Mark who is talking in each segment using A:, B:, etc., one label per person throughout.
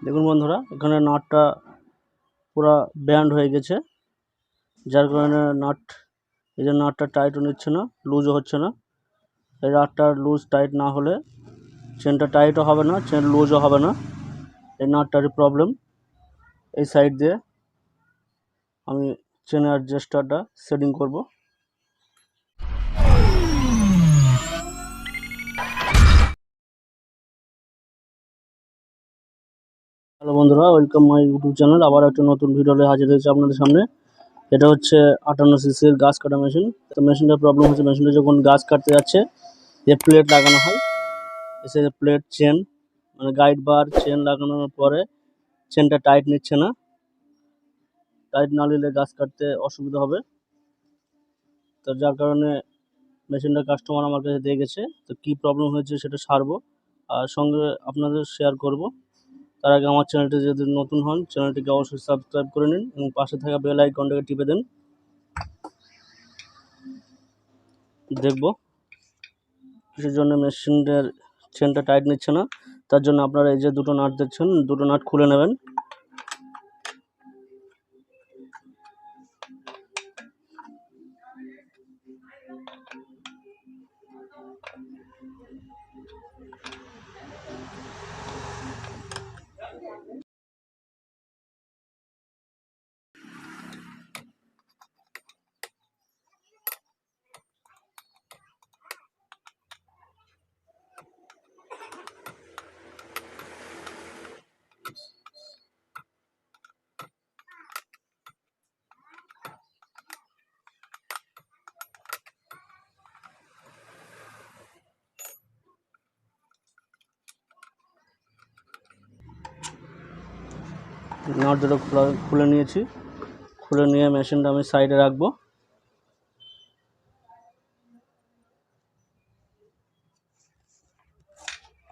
A: দেখুন বন্ধুরা, এখানে নাটটা পুরো ব্যান্ড হয়ে গেছে, যার কারণে এই যে নাটটা টাইটও নিচ্ছে না, লুজও হচ্ছে না। এই নাটটা লুজ টাইট না হলে চেনটা টাইটও হবে না, চেন লুজও হবে না। এই নাটটারই প্রবলেম। এই সাইড দিয়ে আমি চেনের অ্যাডজাস্টারটা সেটিং করব। হ্যালো বন্ধুরা, ওয়েলকাম মাই ইউটিউব চ্যানেল। আবার একটা নতুন ভিডিও নিয়ে হাজির হয়েছে আপনাদের সামনে। এটা হচ্ছে 58 সিসির গাছ কাটা মেশিন। তো মেশিনটার প্রবলেম হচ্ছে, মেশিনটা যখন গাছ কাটতে যাচ্ছে যে প্লেট লাগানো হয়, এসে প্লেট চেন মানে গাইড বার চেন লাগানোর পরে চেনটা টাইট নিচ্ছে না। টাইট না নিলে গাছ কাটতে অসুবিধা হবে। তো যার কারণে মেশিনটা কাস্টমার আমার কাছে দিয়ে গেছে। তো কী প্রবলেম হয়েছে সেটা সারবো আর সঙ্গে আপনাদের শেয়ার করব। তার আগে আমার চ্যানেলটি যদি নতুন হন, চ্যানেলটিকে অবশ্যই সাবস্ক্রাইব করে নিন এবং পাশে থাকা বেল আইকনটাকে টিপে দেন। দেখব কিসের জন্য মেশিনটার চেনটা টাইট নিচ্ছে না। তার জন্য আপনারা এই যে দুটো নাট দেখছেন, দুটো নাট খুলে নেবেন। নাট দুটো খুলে নিয়েছি। খুলে নিয়ে মেশিনটা আমি সাইডে রাখবো।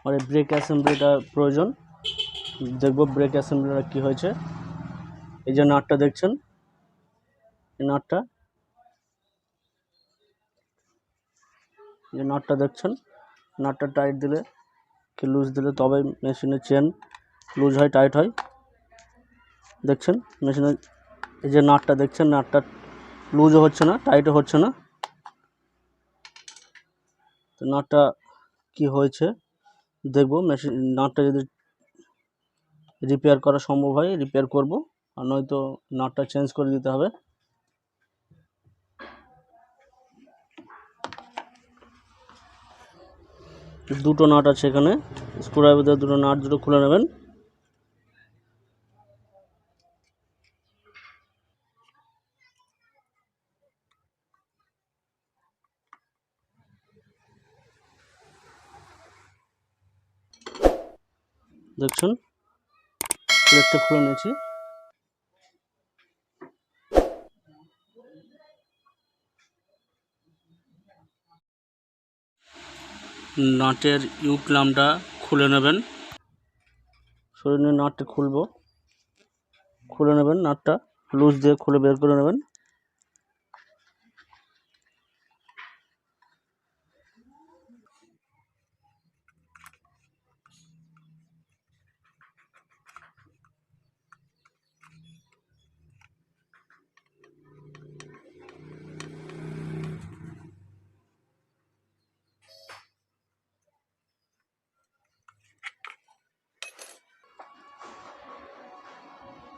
A: আর এই ব্রেক অ্যাসেম্বলিটা প্রয়োজন। দেখব ব্রেক অ্যাসেম্বলিটা কী হয়েছে। এই যে নাটটা দেখছেন, এই নাটটা দেখছেন, নাটটা টাইট দিলে কি লুজ দিলে তবে মেশিনের চেন লুজ হয়, টাইট হয়। দেখছেন মেশিনের এই যে নাটটা দেখছেন, নাটটা লুজও হচ্ছে না, টাইটও হচ্ছে না। তো নাটটা কি হয়েছে দেখব। মেশিন নাটটা যদি রিপেয়ার করা সম্ভব হয় রিপেয়ার করব, আর নয়তো নাটটা চেঞ্জ করে দিতে হবে। দুটো নাট আছে এখানে, স্ক্রুড্রাইভার দুটো নাট দুটো খুলে নেবেন। দেখছেন প্লেটটা খুলে নিয়েছি। নাটের ইউ ক্লামটা খুলে নেবেন। সরিয়ে নিয়ে নাটটা খুলে নেবেন। নাটটা লুজ দিয়ে খুলে বের করে নেবেন।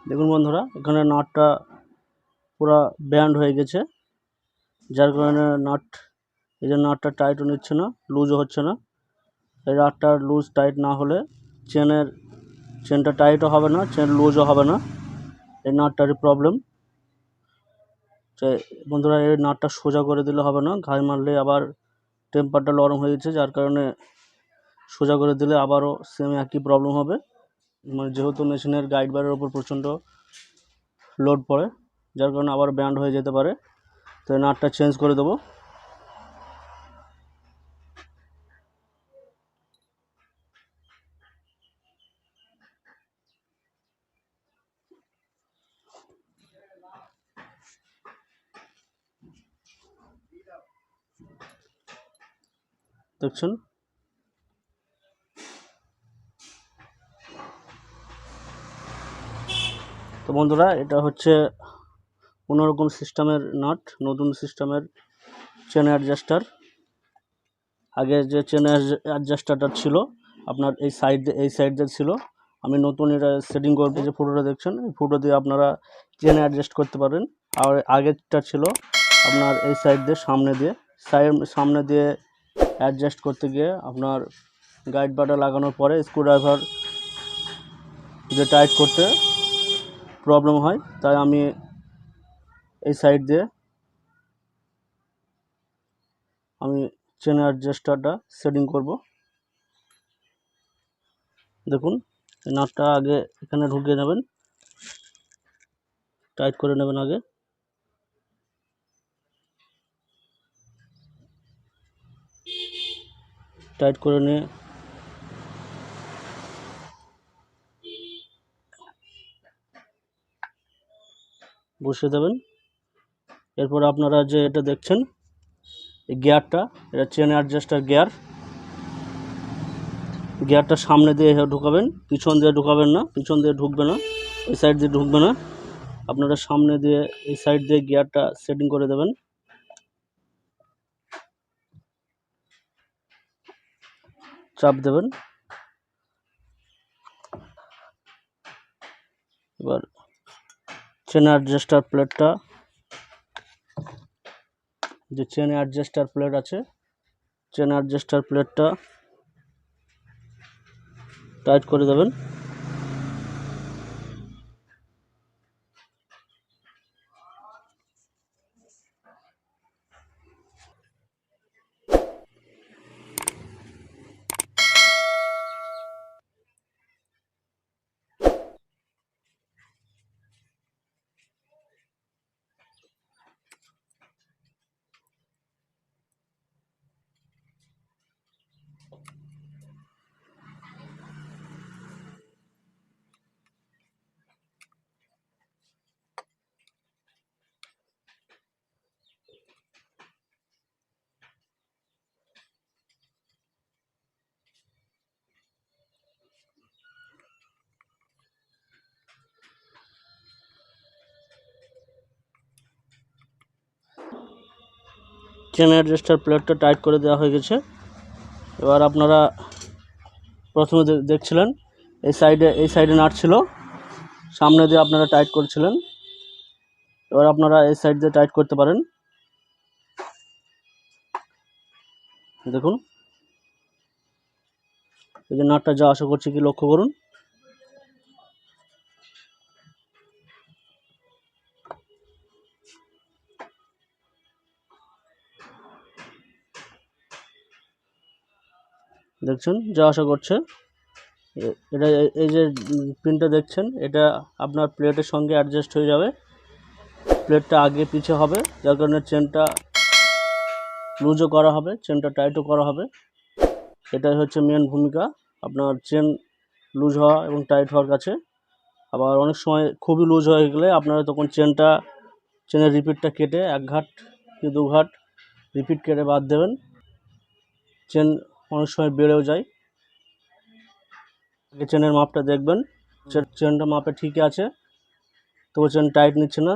A: দেখুন বন্ধুরা, এখানে নাটটা পুরো ব্যান্ড হয়ে গেছে, যার কারণে এই যে নাটটা টাইটও নিচ্ছে না, লুজও হচ্ছে না। এই নাটটা লুজ টাইট না হলে চেনটা টাইটও হবে না, চেন লুজও হবে না। এই নাটটারই প্রবলেম। তো বন্ধুরা, এই নাটটা সোজা করে দিলে হবে না, ঘাই মারলে আবার টেম্পারটা নরম হয়ে গেছে, যার কারণে সোজা করে দিলে আবারও সেম একই প্রবলেম হবে। মানে যেহেতু মেশিনের গাইড বারের ওপর প্রচণ্ড লোড পড়ে, যার কারণে আবার ব্যান্ড হয়ে যেতে পারে। তো এই নাটটা চেঞ্জ করে দেবো। দেখছেন তো বন্ধুরা, এটা হচ্ছে অন্যরকম সিস্টেমের নাট, নতুন সিস্টেমের চেন অ্যাডজাস্টার। আগে যে চেন অ্যাডজাস্টারটা ছিল আপনার এই সাইড দিয়ে ছিল, আমি নতুন এটা সেটিং করবো। যে ফুটোটা দেখছেন, এই ফুটো দিয়ে আপনারা চেন অ্যাডজাস্ট করতে পারেন। আর আগেরটা ছিল আপনার এই সাইড দিয়ে সামনে দিয়ে অ্যাডজাস্ট করতে গিয়ে আপনার গাইড বাটা লাগানোর পরে স্ক্রুড্রাইভার যে টাইট করতে প্রবলেম হয়, তাই আমি এই সাইড দিয়ে আমি চেন অ্যাডজাস্টারটা সেটিং করব। দেখুন, নাটটা আগে এখানে ঢুকিয়ে নেবেন, টাইট করে নেবেন আগে। টাইট করে নিয়ে বসিয়ে দেবেন। এরপর আপনারা যে এটা দেখছেন, এই গিয়ারটা, এটা চেন অ্যাডজাস্টার গিয়ারটা সামনে দিয়ে ঢুকাবেন, পিছন দিয়ে ঢুকাবেন না, পিছন দিয়ে ঢুকবে না, এই সাইড দিয়ে ঢুকবে না। আপনারা সামনে দিয়ে এই সাইড দিয়ে গিয়ারটা সেটিং করে দেবেন। চাপ দেবেন। এবার চেন অ্যাডজাস্টার প্লেটটা, যে চেন অ্যাডজাস্টার প্লেট আছে, চেন অ্যাডজাস্টার প্লেটটা টাইট করে দেবেন। চেন অ্যাডজাস্টার প্লেটটা টাইট করে দেওয়া হয়ে গেছে। এবার আপনারা প্রথমে দেখছিলেন এই সাইডে নাট ছিল, সামনে দিয়ে আপনারা টাইট করছিলেন। এবার আপনারা এই সাইড দিয়ে টাইট করতে পারেন। দেখুন, এই যে নাটটা যা আশা করছি কি লক্ষ্য করুন। দেখছেন যা আশা করছে। এটা এই যে পিনটা দেখছেন, এটা আপনার প্লেটের সঙ্গে অ্যাডজাস্ট হয়ে যাবে। প্লেটটা আগে পিছে হবে, যার কারণে চেনটা লুজও করা হবে, চেনটা টাইটও করা হবে। এটাই হচ্ছে মেন ভূমিকা আপনার চেন লুজ হওয়া এবং টাইট হওয়ার কাছে। আবার অনেক সময় খুবই লুজ হয়ে গেলে আপনারা তখন চেনের রিপিটটা কেটে 1 ঘাট কি 2 ঘাট রিপিট কেটে বাদ দেবেন। চেন অনেক সময় বেড়েও যায়। আগে চেনের মাপটা দেখবেন, চেনটা মাপে ঠিকই আছে, তবু চেন টাইট নিচ্ছে না।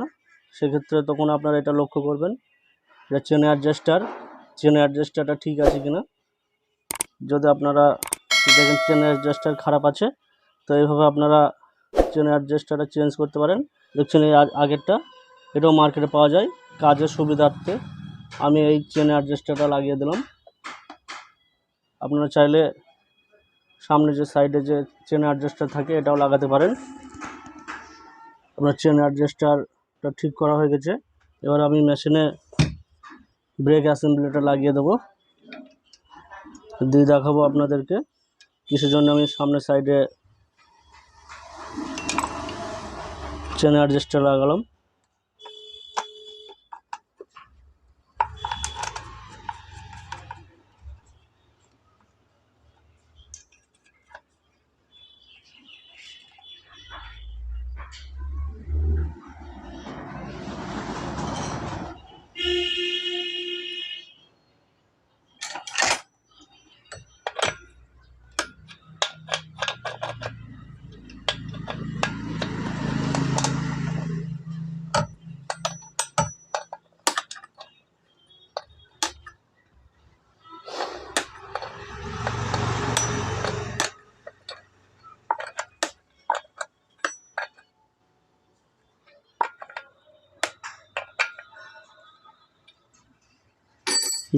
A: সেক্ষেত্রে তখন আপনারা এটা লক্ষ্য করবেন যে চেন অ্যাডজাস্টারটা ঠিক আছে কিনা। যদি আপনারা দেখেন চেন অ্যাডজাস্টার খারাপ আছে, তো এইভাবে আপনারা চেন অ্যাডজাস্টারটা চেঞ্জ করতে পারেন। দেখছেন এই আগেরটা, এটাও মার্কেটে পাওয়া যায়। কাজের সুবিধার্থে আমি এই চেন অ্যাডজাস্টারটা লাগিয়ে দিলাম। আপনারা চাইলে সামনে যে সাইডে যে চেন অ্যাডজাস্টার থাকে এটাও লাগাতে পারেন। আপনার চেন অ্যাডজাস্টারটা ঠিক করা হয়ে গেছে। এবার আমি মেশিনে ব্রেক অ্যাসেম্বলিটা লাগিয়ে দেবো, দিয়ে দেখাবো আপনাদেরকে কিসের জন্য আমি সামনের সাইডে চেন অ্যাডজাস্টার লাগালাম।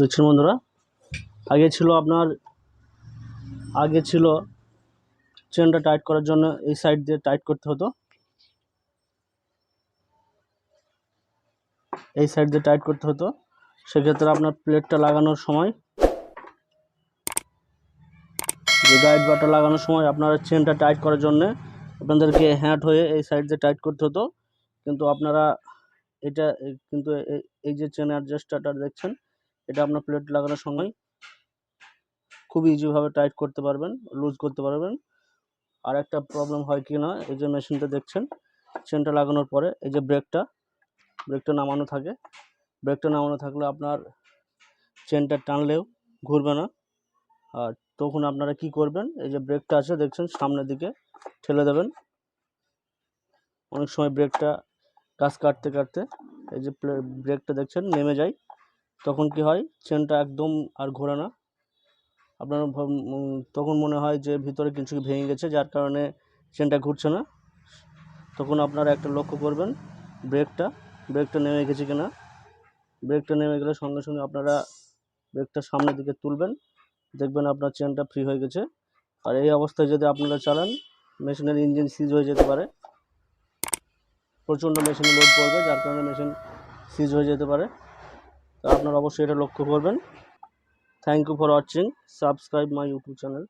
A: দেখছেন বন্ধুরা, আগে ছিল চেনটা টাইট করার জন্য এই সাইড দিয়ে টাইট করতে হতো, সেক্ষেত্রে আপনার প্লেটটা লাগানোর সময়, যে গাইড বারটা লাগানোর সময় আপনার চেনটা টাইট করার জন্য আপনাদেরকে হ্যাট হয়ে এই সাইড দিয়ে টাইট করতে হতো। কিন্তু আপনারা এই যে চেন অ্যাডজাস্টারটা দেখছেন, এটা আপনার প্লেট লাগানোর সময় খুব ইজিভাবে টাইট করতে পারবেন, লুজ করতে পারবেন। আর একটা প্রবলেম হয় কি না, এই যে মেশিনটা দেখছেন, চেনটা লাগানোর পরে এই যে ব্রেকটা নামানো থাকে, ব্রেকটা নামানো থাকলে আপনার চেনটা টানলেও ঘুরবে না। আর তখন আপনারা কি করবেন, এই যে ব্রেকটা আছে দেখছেন, সামনের দিকে ঠেলে দেবেন। অনেক সময় ব্রেকটা গাছ কাটতে কাটতে এই যে ব্রেকটা দেখছেন নেমে যায়, তখন কি হয়, চেনটা একদম আর ঘোরে না। আপনার তখন মনে হয় যে ভিতরে কিছু ভেঙে গেছে, যার কারণে চেনটা ঘুরছে না। তখন আপনারা একটা লক্ষ্য করবেন ব্রেকটা নেমে গেছে কিনা। ব্রেকটা নেমে গেলে সঙ্গে সঙ্গে আপনারা ব্রেকটা সামনের দিকে তুলবেন, দেখবেন আপনার চেনটা ফ্রি হয়ে গেছে। আর এই অবস্থায় যদি আপনারা চালান, মেশিনের ইঞ্জিন সিজ হয়ে যেতে পারে, প্রচণ্ড মেশিনে লোড পড়বে, যার কারণে মেশিন সিজ হয়ে যেতে পারে। তো আপনারা অবশ্যই এটা লক্ষ্য করবেন। Thank you for watching, subscribe my YouTube channel.